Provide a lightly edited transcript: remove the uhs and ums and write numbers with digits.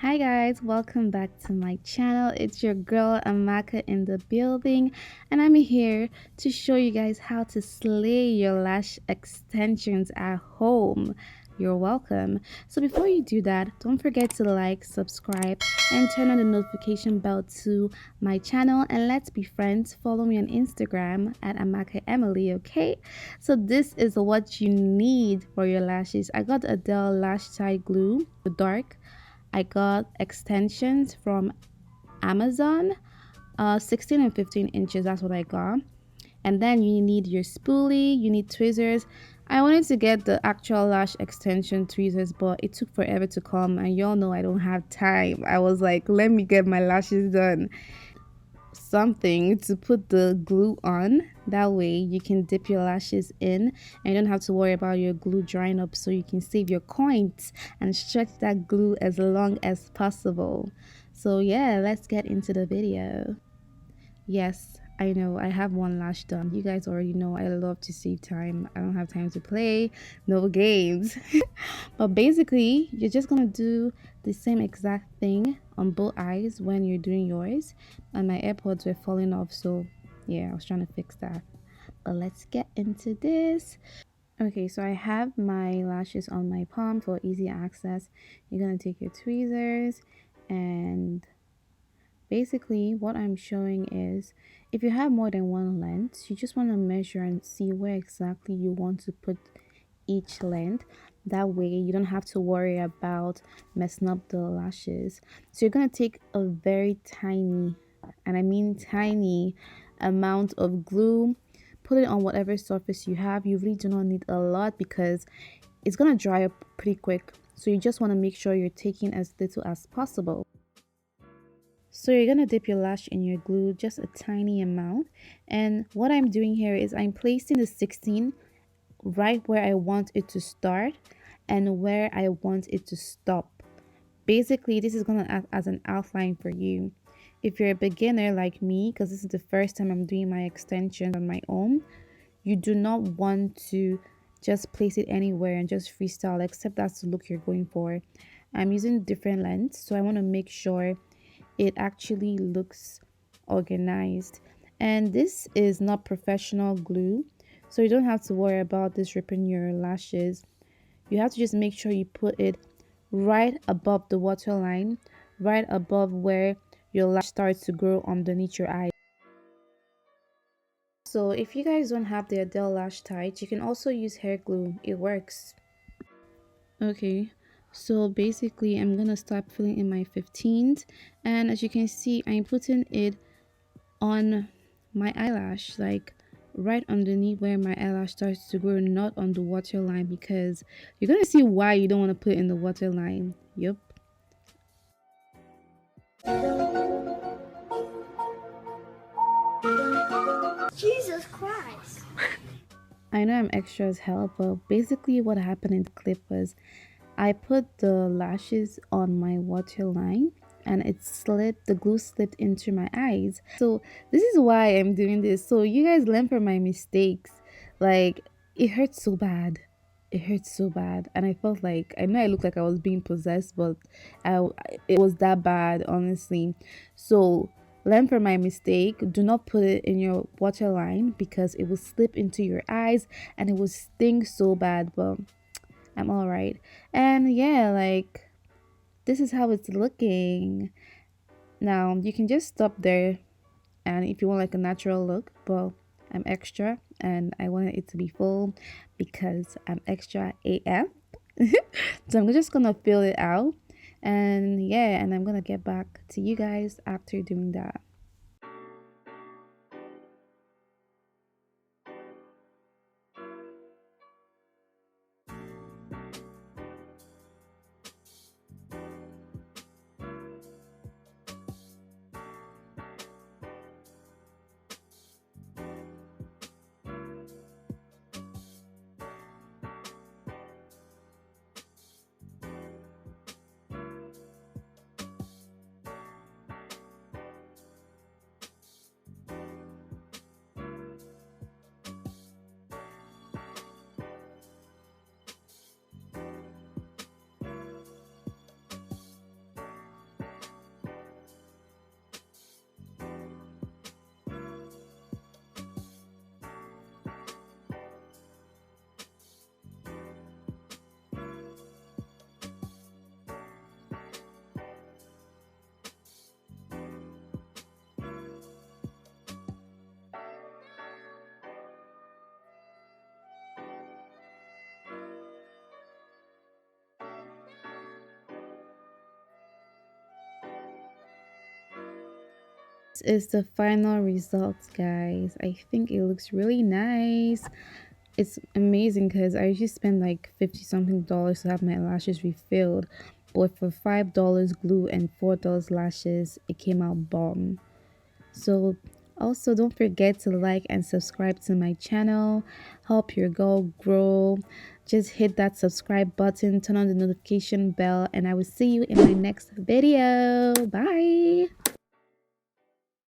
Hi guys, welcome back to my channel. It's your girl Amaka in the building, and I'm here to show you guys how to slay your lash extensions at home. You're welcome. So before you do that, don't forget to like, subscribe, and turn on the notification bell to my channel, and let's be friends. Follow me on Instagram at Amaka Emily, okay? So this is what you need for your lashes. I got Adele lash tie glue, the dark. I got extensions from Amazon, 16 and 15 inches. That's what I got. And then you need your spoolie, you need tweezers. I wanted to get the actual lash extension tweezers, but it took forever to come. And y'all know I don't have time. I was like, let me get my lashes done. Something to put the glue on, that way you can dip your lashes in and you don't have to worry about your glue drying up, so you can save your coins and stretch that glue as long as possible. So yeah, let's get into the video. Yes, I know I have one lash done. You guys already know I love to save time. I don't have time to play no games. But basically, you're just gonna do the same exact thing on both eyes when you're doing yours. And my AirPods were falling off, so yeah, I was trying to fix that. But let's get into this. Okay, so I have my lashes on my palm for easy access. You're gonna take your tweezers, and basically what I'm showing is, if you have more than one length, you just want to measure and see where exactly you want to put each length. That way you don't have to worry about messing up the lashes. So you're going to take a very tiny, and I mean tiny, amount of glue, put it on whatever surface you have. You really do not need a lot because it's going to dry up pretty quick, so you just want to make sure you're taking as little as possible. So you're going to dip your lash in your glue, just a tiny amount. And what I'm doing here is I'm placing the 16 right where I want it to start and where I want it to stop. Basically, this is going to act as an outline for you. If you're a beginner like me, because this is the first time I'm doing my extensions on my own, you do not want to just place it anywhere and just freestyle, except that's the look you're going for. I'm using different lengths, so I want to make sure it actually looks organized. And this is not professional glue, so you don't have to worry about this ripping your lashes. You have to just make sure you put it right above the waterline, right above where your lash starts to grow underneath your eye. So if you guys don't have the Adele lash tight, you can also use hair glue. It works. Okay, so basically I'm gonna start filling in my 15th, and as you can see, I'm putting it on my eyelash, like right underneath where my eyelash starts to grow, not on the waterline, because you're gonna see why you don't want to put it in the waterline. Yep. Jesus Christ. I know I'm extra as hell, but basically what happened in the clip was I put the lashes on my waterline and it slipped, the glue slipped into my eyes. So this is why I'm doing this. So you guys learn from my mistakes. Like, it hurts so bad. It hurts so bad. And I felt like, I know I looked like I was being possessed, but it was that bad, honestly. So learn from my mistake. Do not put it in your waterline because it will slip into your eyes and it will sting so bad. But I'm all right. And yeah, like, this is how it's looking. Now, you can just stop there, and if you want like a natural look, but I'm extra and I wanted it to be full because I'm extra AF. So I'm just gonna fill it out, and yeah, and I'm gonna get back to you guys after doing that. This is the final result, guys. I think it looks really nice. It's amazing because I usually spend like 50 something dollars to have my lashes refilled, but for $5 glue and $4 lashes, it came out bomb. So also don't forget to like and subscribe to my channel. Help your girl grow. Just hit that subscribe button, turn on the notification bell, and I will see you in my next video. Bye.